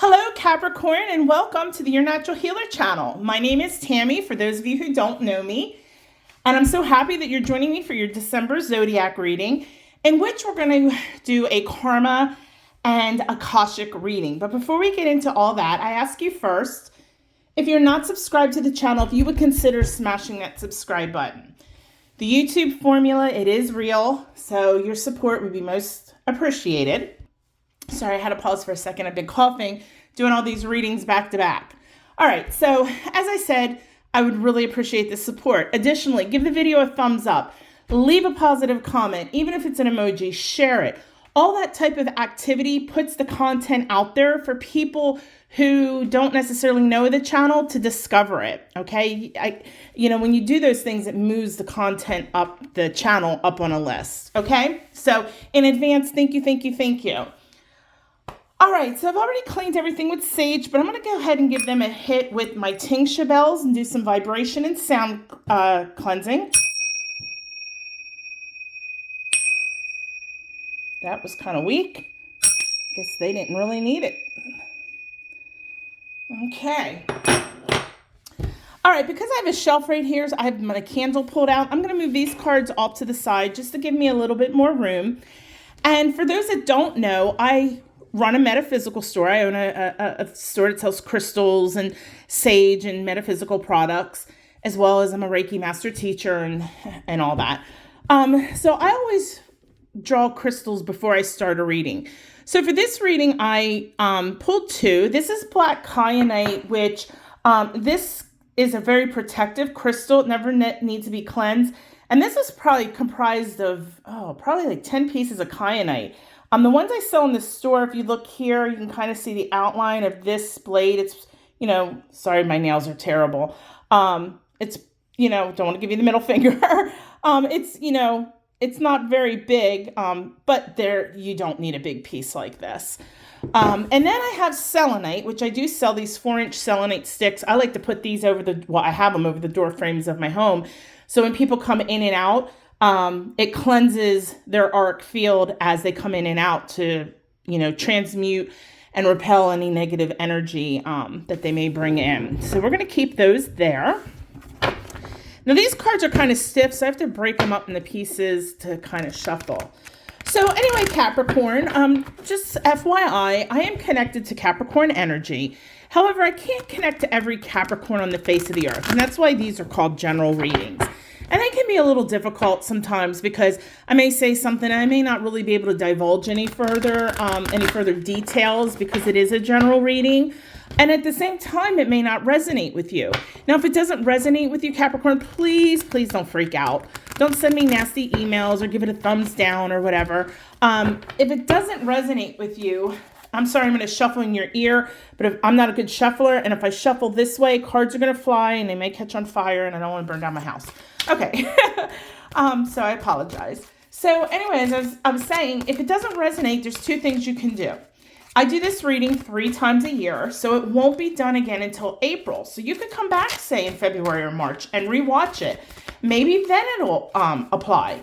Hello, Capricorn, and welcome to the Your Natural Healer channel. My name is Tammy, for those of you who don't know me, and I'm so happy that you're joining me for your December zodiac reading, in which we're going to do a karma and Akashic reading. But before we get into all that, I ask you first, if you're not subscribed to the channel, if you would consider smashing that subscribe button. The YouTube formula, it is real, so your support would be most appreciated. Sorry, I had to pause for a second. I've been coughing, doing all these readings back to back. All right, so as I said, I would really appreciate the support. Additionally, give the video a thumbs up. Leave a positive comment, even if it's an emoji, share it. All that type of activity puts the content out there for people who don't necessarily know the channel to discover it, okay? When you do those things, it moves the content up the channel up on a list, okay? So in advance, thank you, thank you, thank you. All right, so I've already cleaned everything with sage, but I'm going to go ahead and give them a hit with my tincture bells and do some vibration and sound cleansing. That was kind of weak. Guess they didn't really need it. Okay. All right, because I have a shelf right here, so I have my candle pulled out. I'm going to move these cards off to the side just to give me a little bit more room. And for those that don't know, I run a metaphysical store. I own a store that sells crystals and sage and metaphysical products, as well as I'm a Reiki master teacher and all that. So I always draw crystals before I start a reading. So for this reading, I pulled two. This is black kyanite, which this is a very protective crystal. It never needs to be cleansed. And this is probably comprised of, probably like 10 pieces of kyanite. The ones I sell in the store, if you look here, you can kind of see the outline of this blade. It's, sorry, my nails are terrible. It's, don't want to give you the middle finger. It's not very big, but you don't need a big piece like this. And then I have selenite, which I do sell these 4-inch selenite sticks. I like to put these I have them over the door frames of my home. So when people come in and out, it cleanses their auric field as they come in and out to, transmute and repel any negative energy that they may bring in. So we're going to keep those there. Now these cards are kind of stiff, so I have to break them up into pieces to kind of shuffle. So anyway, Capricorn, just FYI, I am connected to Capricorn energy. However, I can't connect to every Capricorn on the face of the earth, and that's why these are called general readings. And it can be a little difficult sometimes because I may say something and I may not really be able to divulge any further details because it is a general reading. And at the same time, it may not resonate with you. Now, if it doesn't resonate with you, Capricorn, please don't freak out. Don't send me nasty emails or give it a thumbs down or whatever. If it doesn't resonate with you, I'm sorry, I'm going to shuffle in your ear, but if I'm not a good shuffler, and if I shuffle this way, cards are going to fly and they may catch on fire and I don't want to burn down my house. Okay. So I apologize. So anyways, as I was saying, if it doesn't resonate, there's two things you can do. I do this reading 3 times a year, so it won't be done again until April. So you could come back, say, in February or March and rewatch it. Maybe then it'll apply.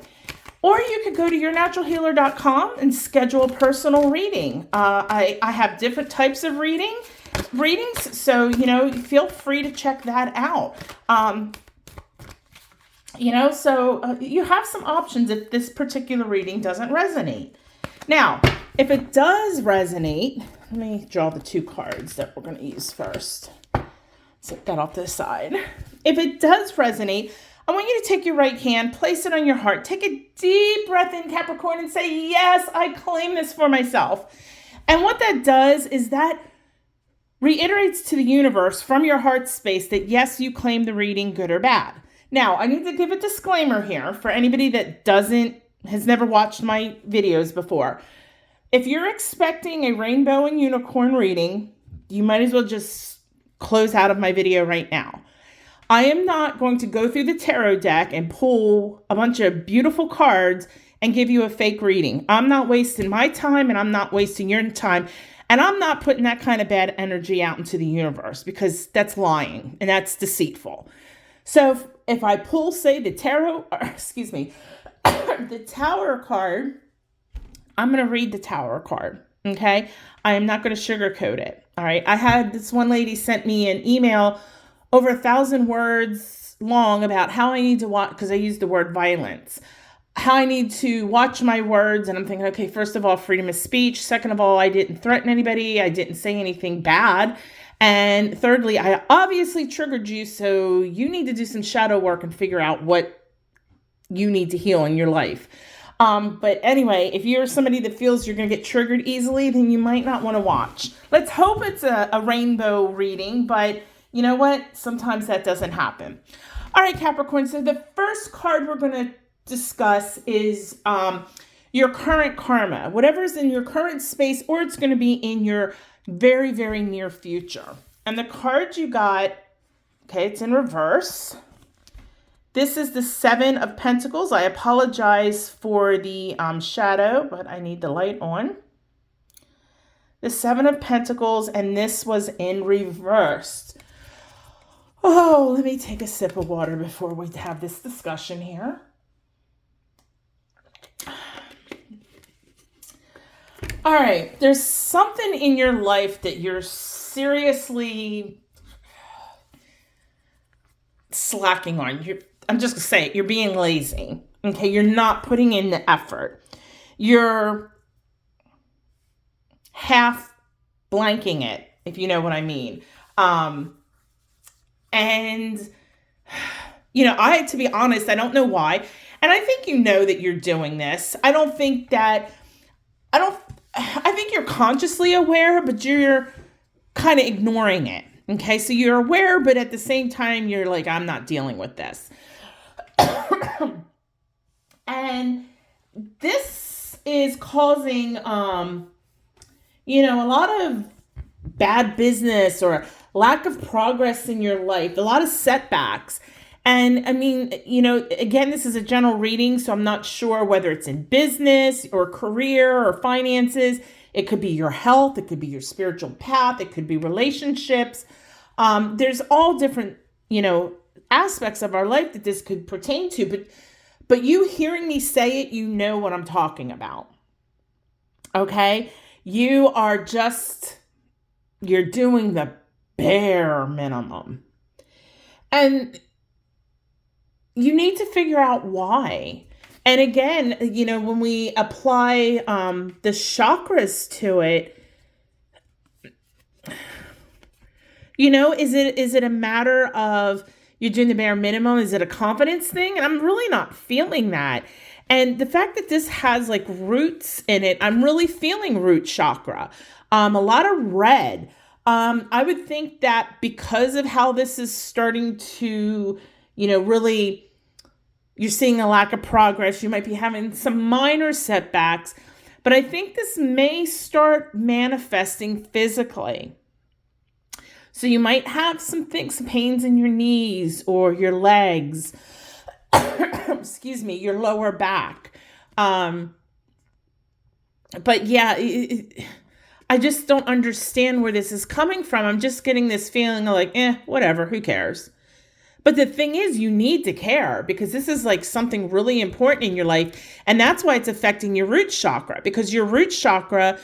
Or you could go to yournaturalhealer.com and schedule a personal reading. I have different types of readings, so, feel free to check that out. So you have some options if this particular reading doesn't resonate. Now, if it does resonate, let me draw the 2 cards that we're going to use first. Set that off to the side. If it does resonate, I want you to take your right hand, place it on your heart, take a deep breath in, Capricorn, and say, yes, I claim this for myself. And what that does is that reiterates to the universe from your heart space that, yes, you claim the reading, good or bad. Now, I need to give a disclaimer here for anybody that has never watched my videos before. If you're expecting a rainbow and unicorn reading, you might as well just close out of my video right now. I am not going to go through the tarot deck and pull a bunch of beautiful cards and give you a fake reading. I'm not wasting my time and I'm not wasting your time. And I'm not putting that kind of bad energy out into the universe because that's lying and that's deceitful. So if I pull, say, the Tower card, I'm going to read the Tower card. Okay. I am not going to sugarcoat it. All right. I had this one lady sent me an email over 1,000 words long about how I need to watch, because I used the word violence, how I need to watch my words. And I'm thinking, okay, first of all, freedom of speech. Second of all, I didn't threaten anybody. I didn't say anything bad. And thirdly, I obviously triggered you. So you need to do some shadow work and figure out what you need to heal in your life. But anyway, if you're somebody that feels you're going to get triggered easily, then you might not want to watch. Let's hope it's a rainbow reading, but you know what? Sometimes that doesn't happen. All right, Capricorn. So the first card we're going to discuss is your current karma, whatever's in your current space, or it's going to be in your very, very near future. And the card you got, okay, it's in reverse. This is the Seven of Pentacles. I apologize for the shadow, but I need the light on. The Seven of Pentacles, and this was in reverse. Oh, let me take a sip of water before we have this discussion here. All right, there's something in your life that you're seriously slacking on. I'm just going to say it, you're being lazy. Okay, you're not putting in the effort. You're half blanking it, if you know what I mean. And, to be honest, I don't know why. And I think you know that you're doing this. I think you're consciously aware, but you're kind of ignoring it. Okay, so you're aware, but at the same time, you're like, I'm not dealing with this. And this is causing, a lot of bad business or lack of progress in your life, a lot of setbacks. And I mean, again, this is a general reading, so I'm not sure whether it's in business or career or finances. It could be your health. It could be your spiritual path. It could be relationships. There's all different, aspects of our life that this could pertain to. But you hearing me say it, you know what I'm talking about. Okay? You're doing the bare minimum. And you need to figure out why. And again, when we apply the chakras to it, is it a matter of you're doing the bare minimum? Is it a confidence thing? And I'm really not feeling that. And the fact that this has like roots in it, I'm really feeling root chakra. A lot of red. I would think that because of how this is starting to, really, you're seeing a lack of progress. You might be having some minor setbacks, but I think this may start manifesting physically. So you might have some pains in your knees or your legs, excuse me, your lower back. But yeah, I just don't understand where this is coming from. I'm just getting this feeling of like, whatever, who cares? But the thing is, you need to care because this is like something really important in your life. And that's why it's affecting your root chakra, because your root chakra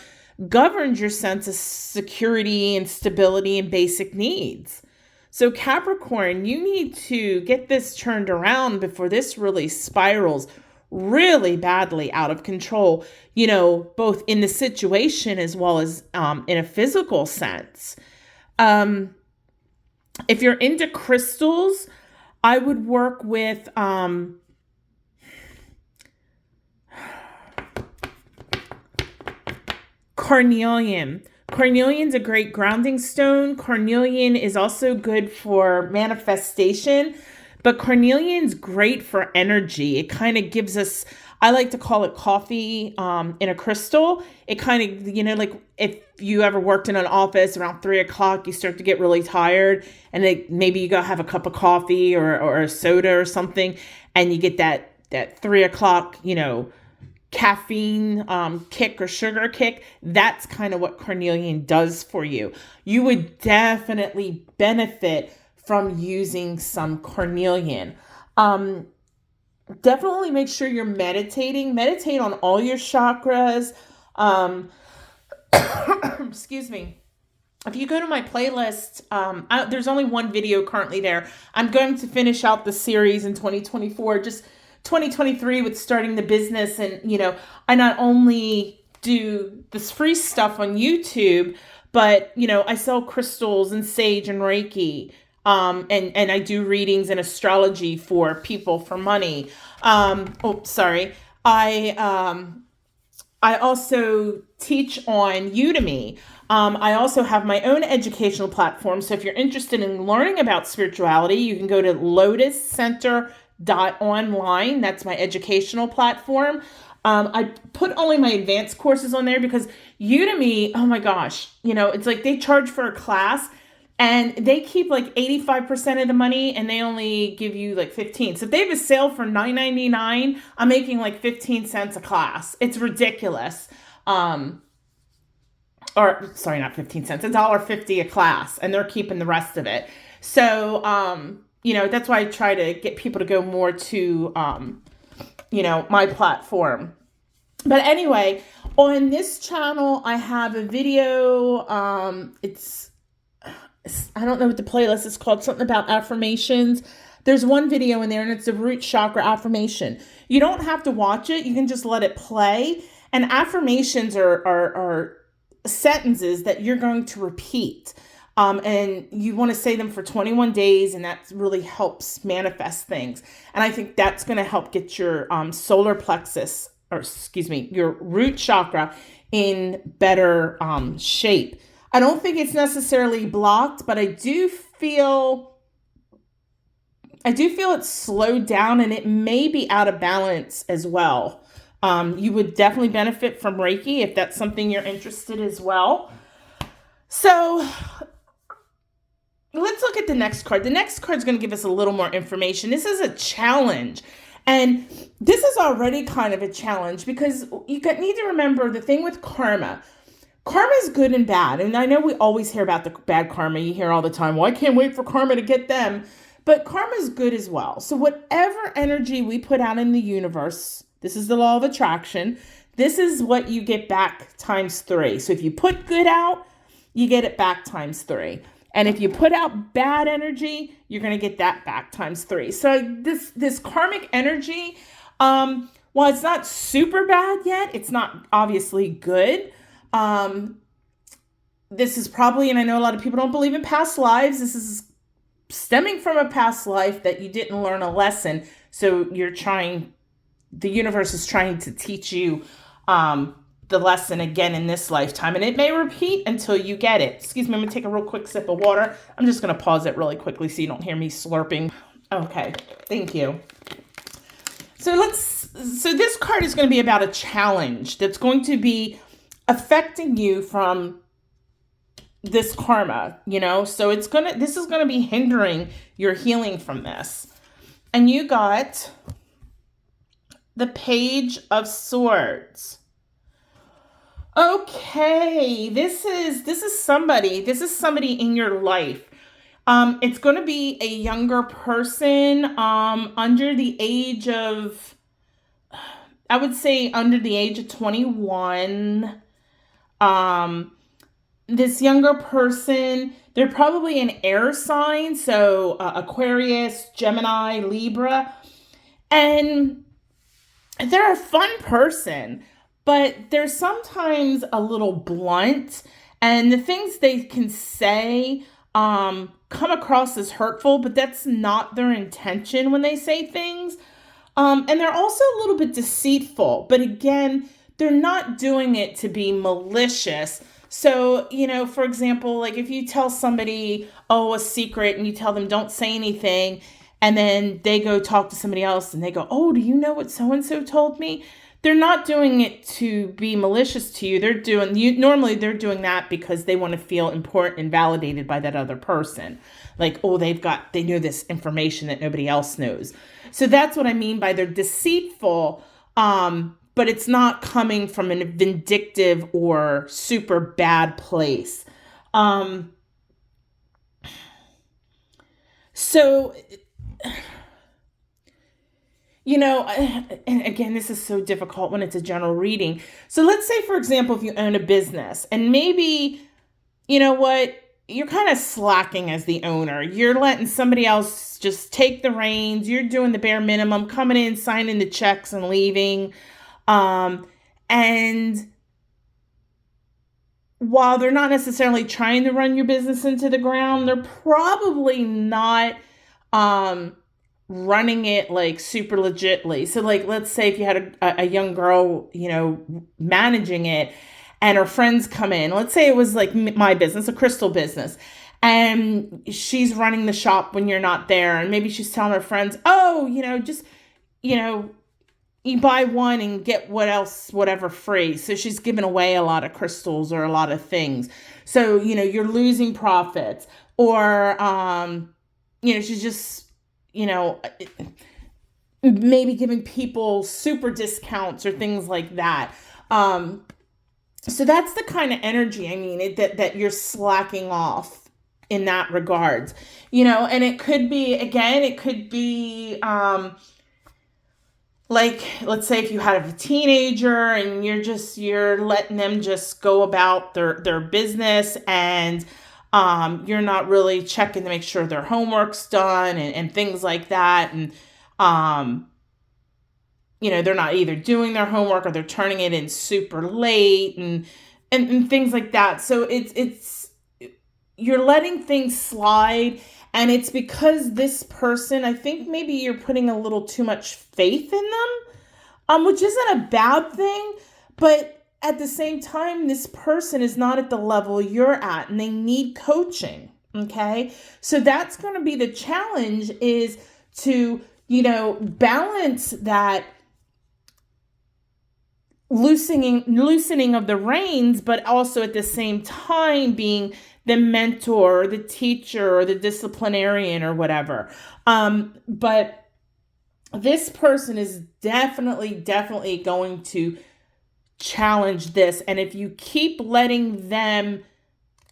governs your sense of security and stability and basic needs. So Capricorn, you need to get this turned around before this really spirals really badly out of control, both in the situation as well as in a physical sense. If you're into crystals, I would work with carnelian. Carnelian's a great grounding stone. Carnelian is also good for manifestation, but carnelian's great for energy. It kind of gives us, I like to call it coffee in a crystal. It kind of, like if you ever worked in an office around 3:00, you start to get really tired and maybe you go have a cup of coffee or a soda or something, and you get that 3:00, caffeine kick or sugar kick. That's kind of what carnelian does for you. You would definitely benefit from using some carnelian. Definitely make sure you're meditating. Meditate on all your chakras. excuse me. If you go to my playlist, there's only one video currently there. I'm going to finish out the series in 2024, just 2023 with starting the business. And, I not only do this free stuff on YouTube, but, I sell crystals and sage and Reiki. And I do readings and astrology for people for money. Sorry. I also teach on Udemy. I also have my own educational platform. So if you're interested in learning about spirituality, you can go to lotuscenter.online. That's my educational platform. I put only my advanced courses on there because Udemy, oh my gosh, it's like they charge for a class and they keep like 85% of the money and they only give you like 15. So if they have a sale for $9.99, I'm making like 15 cents a class. It's ridiculous. Or sorry, not 15 cents, $1.50 a class, and they're keeping the rest of it. So, that's why I try to get people to go more to, my platform. But anyway, on this channel, I have a video. I don't know what the playlist is called, something about affirmations. There's one video in there and it's a root chakra affirmation. You don't have to watch it. You can just let it play. And affirmations are sentences that you're going to repeat. And you want to say them for 21 days, and that really helps manifest things. And I think that's going to help get your solar plexus, your root chakra in better shape. I don't think it's necessarily blocked, but I do feel it's slowed down and it may be out of balance as well. You would definitely benefit from Reiki if that's something you're interested in as well. So let's look at the next card. The next card is going to give us a little more information. This is a challenge. And this is already kind of a challenge because you need to remember the thing with karma. Karma is good and bad. And I know we always hear about the bad karma. You hear all the time, well, I can't wait for karma to get them. But karma is good as well. So whatever energy we put out in the universe, this is the law of attraction. This is what you get back times 3. So if you put good out, you get it back times 3. And if you put out bad energy, you're going to get that back times 3. So this karmic energy, while it's not super bad yet, it's not obviously good. This is probably, and I know a lot of people don't believe in past lives. This is stemming from a past life that you didn't learn a lesson. So the universe is trying to teach you the lesson again in this lifetime, and it may repeat until you get it. Excuse me, I'm gonna take a real quick sip of water. I'm just gonna pause it really quickly so you don't hear me slurping. Okay, thank you. So this card is going to be about a challenge that's going to be affecting you from this karma, so this is going to be hindering your healing from this. And you got the Page of Swords. Okay, this is somebody in your life. It's going to be a younger person, under the age of, I would say under the age of 21. This younger person, they're probably an air sign, so Aquarius, Gemini, Libra, and they're a fun person, but they're sometimes a little blunt, and the things they can say come across as hurtful, but that's not their intention when they say things. And they're also a little bit deceitful, but again, they're not doing it to be malicious. So, for example, like if you tell somebody, a secret, and you tell them don't say anything, and then they go talk to somebody else and they go, oh, do you know what so-and-so told me? They're not doing it to be malicious to you. Normally they're doing that because they want to feel important and validated by that other person. Like, oh, they know this information that nobody else knows. So that's what I mean by they're deceitful, but it's not coming from a vindictive or super bad place. So And again, this is so difficult when it's a general reading. So let's say, for example, if you own a business and maybe, you know what, you're kind of slacking as the owner. You're letting somebody else just take the reins. You're doing the bare minimum, coming in, signing the checks and leaving. And while they're not necessarily trying to run your business into the ground, they're probably not running it like super legitly. So like, let's say if you had a young girl, managing it, and her friends come in, let's say it was like my business, a crystal business, and she's running the shop when you're not there. And maybe she's telling her friends, oh, just, you buy one and get whatever free. So she's giving away a lot of crystals or a lot of things. So, you're losing profits, or, she's just, maybe giving people super discounts or things like that. So that's the kind of energy, that you're slacking off in that regards, and it could be, like, let's say if you had a teenager and you're letting them just go about their business, and you're not really checking to make sure their homework's done and things like that. And, they're not either doing their homework or they're turning it in super late and things like that. So you're letting things slide. And it's because this person, I think maybe you're putting a little too much faith in them, which isn't a bad thing. But at the same time, this person is not at the level you're at, and they need coaching. Okay. So that's going to be the challenge, is to, balance that loosening of the reins, but also at the same time being the mentor, or the teacher, or the disciplinarian, or whatever. But this person is definitely going to challenge this. And if you keep letting them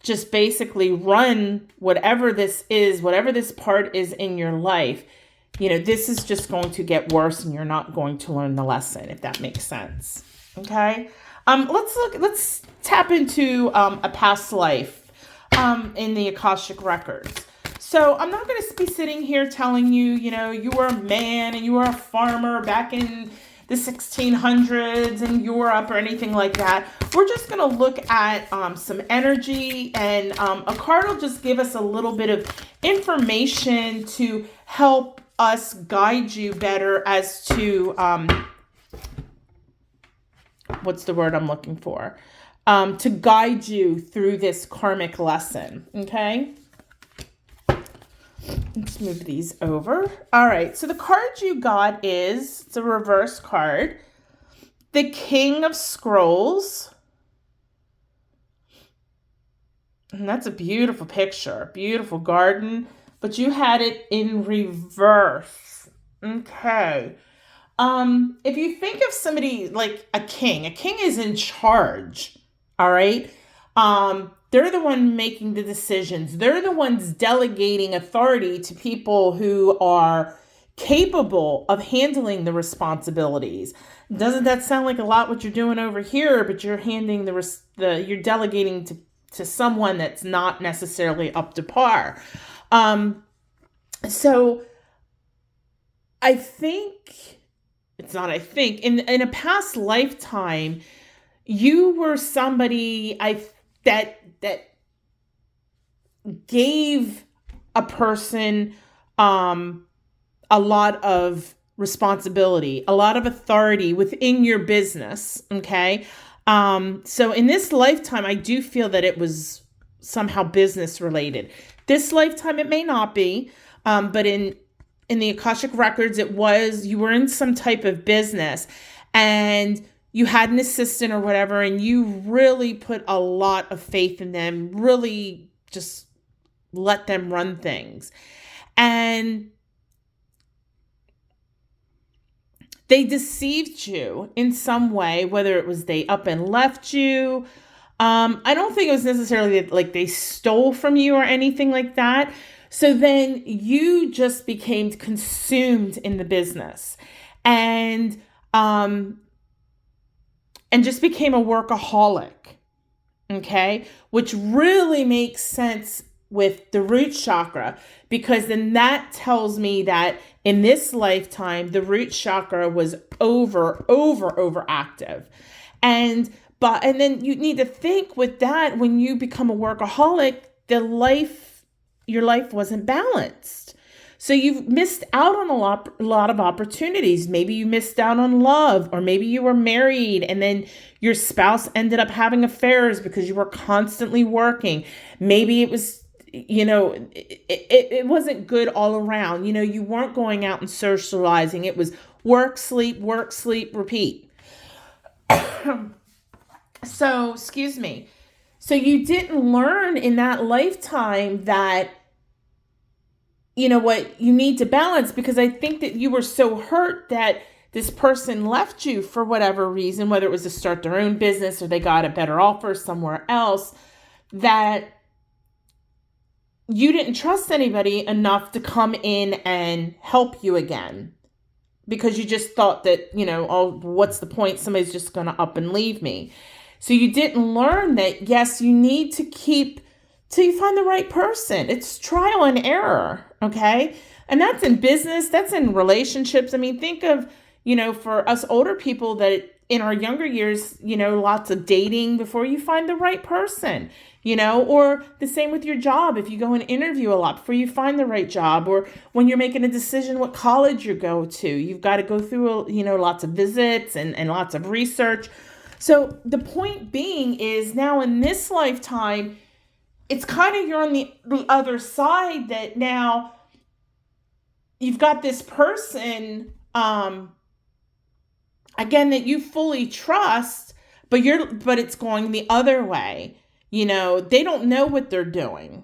just basically run whatever this is, whatever this part is in your life, this is just going to get worse, and you're not going to learn the lesson, if that makes sense. Okay. Let's tap into a past life in the Akashic records. So I'm not going to be sitting here telling you, you were a man and you were a farmer back in the 1600s in Europe or anything like that. We're just going to look at some energy, and a card will just give us a little bit of information to help us guide you better as to, what's the word I'm looking for? To guide you through this karmic lesson. Okay. Let's move these over. All right. So the card you got it's a reverse card. The King of Scrolls. And that's a beautiful picture. Beautiful garden. But you had it in reverse. Okay. If you think of somebody like a king is in charge. All right. They're the one making the decisions. They're the ones delegating authority to people who are capable of handling the responsibilities. Doesn't that sound like a lot what you're doing over here? But you're handing you're delegating to someone that's not necessarily up to par. So I think it's not. I think in a past lifetime, you were somebody that gave a person a lot of responsibility, a lot of authority within your business. Okay. So in this lifetime, I do feel that it was somehow business related. This lifetime, it may not be, but in the Akashic records, you were in some type of business, and you had an assistant or whatever, and you really put a lot of faith in them, really just let them run things. And they deceived you in some way, whether it was they up and left you. I don't think it was necessarily like they stole from you or anything like that. So then you just became consumed in the business. and just became a workaholic. Okay, which really makes sense with the root chakra, because then that tells me that in this lifetime the root chakra was overactive. And then you need to think with that, when you become a workaholic, your life wasn't balanced. So you've missed out on a lot of opportunities. Maybe you missed out on love, or maybe you were married and then your spouse ended up having affairs because you were constantly working. Maybe it was, it wasn't good all around. You weren't going out and socializing. It was work, sleep, repeat. So, excuse me. So you didn't learn in that lifetime that, what you need to balance, because I think that you were so hurt that this person left you for whatever reason, whether it was to start their own business or they got a better offer somewhere else, that you didn't trust anybody enough to come in and help you again, because you just thought that, oh, what's the point? Somebody's just going to up and leave me. So you didn't learn that, yes, you need to keep till you find the right person. It's trial and error, okay? And that's in business, that's in relationships. I mean, think of, for us older people, that in our younger years, lots of dating before you find the right person, or the same with your job. If you go and interview a lot before you find the right job, or when you're making a decision what college you go to, you've got to go through, lots of visits and lots of research. So the point being is, now in this lifetime, it's kind of, you're on the other side, that now you've got this person, again, that you fully trust, but it's going the other way. They don't know what they're doing,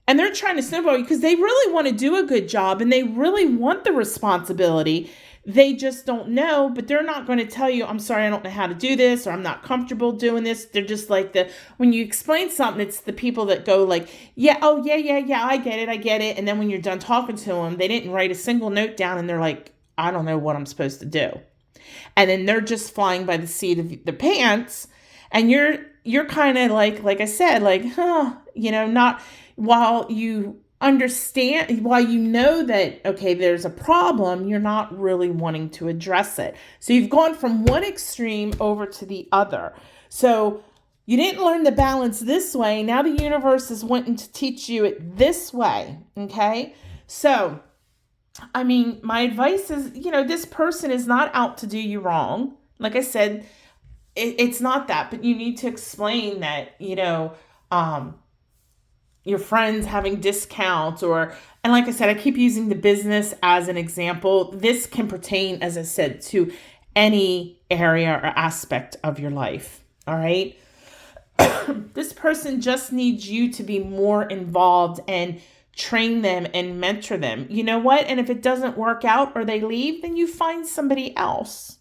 and they're trying to snowball you because they really want to do a good job and they really want the responsibility. They just don't know, but they're not going to tell you, I'm sorry, I don't know how to do this, or I'm not comfortable doing this. They're just like when you explain something, it's the people that go like, yeah, oh, yeah, I get it. And then when you're done talking to them, they didn't write a single note down and they're like, I don't know what I'm supposed to do. And then they're just flying by the seat of the pants. And you're kind of like I said, like, not, while you understand, while you know that, okay, there's a problem, you're not really wanting to address it. So you've gone from one extreme over to the other. So you didn't learn the balance this way. Now the universe is wanting to teach you it this way. Okay. So, I mean, my advice is, this person is not out to do you wrong. Like I said, it's not that, but you need to explain that, your friends having discounts, and like I said, I keep using the business as an example. This can pertain, as I said, to any area or aspect of your life. All right. This person just needs you to be more involved and train them and mentor them. You know what? And if it doesn't work out or they leave, then you find somebody else.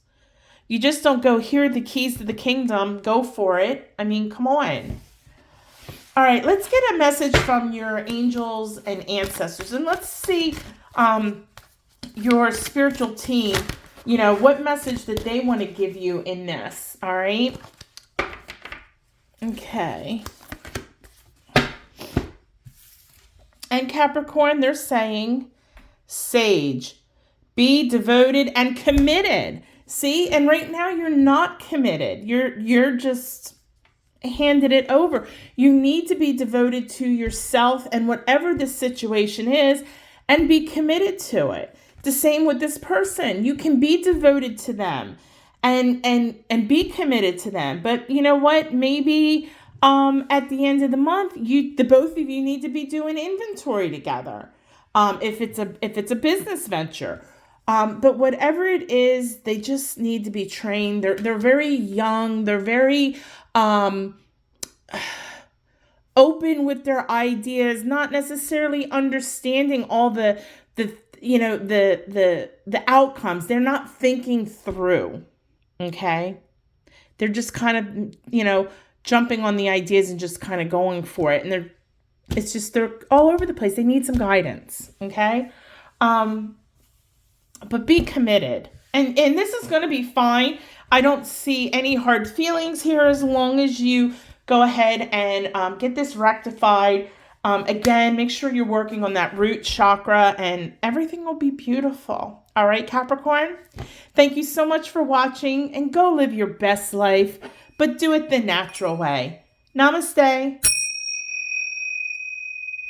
You just don't go, here are the keys to the kingdom, go for it. I mean, come on. All right, let's get a message from your angels and ancestors, and let's see your spiritual team, what message that they want to give you in this. All right. Okay. And Capricorn, they're saying, sage, be devoted and committed. See, and right now you're not committed. You're just handed it over. You need to be devoted to yourself and whatever the situation is, and be committed to it. The same with this person. You can be devoted to them and be committed to them. But you know what? Maybe at the end of the month, the both of you need to be doing inventory together. If it's a business venture. But whatever it is, they just need to be trained. They're very young. They're very open with their ideas, not necessarily understanding all the outcomes. They're not thinking through. Okay. They're just kind of, jumping on the ideas and just kind of going for it. And they're all over the place. They need some guidance. Okay. But be committed. And this is going to be fine. I don't see any hard feelings here as long as you go ahead and get this rectified. Again, make sure you're working on that root chakra and everything will be beautiful. All right, Capricorn? Thank you so much for watching and go live your best life, but do it the natural way. Namaste.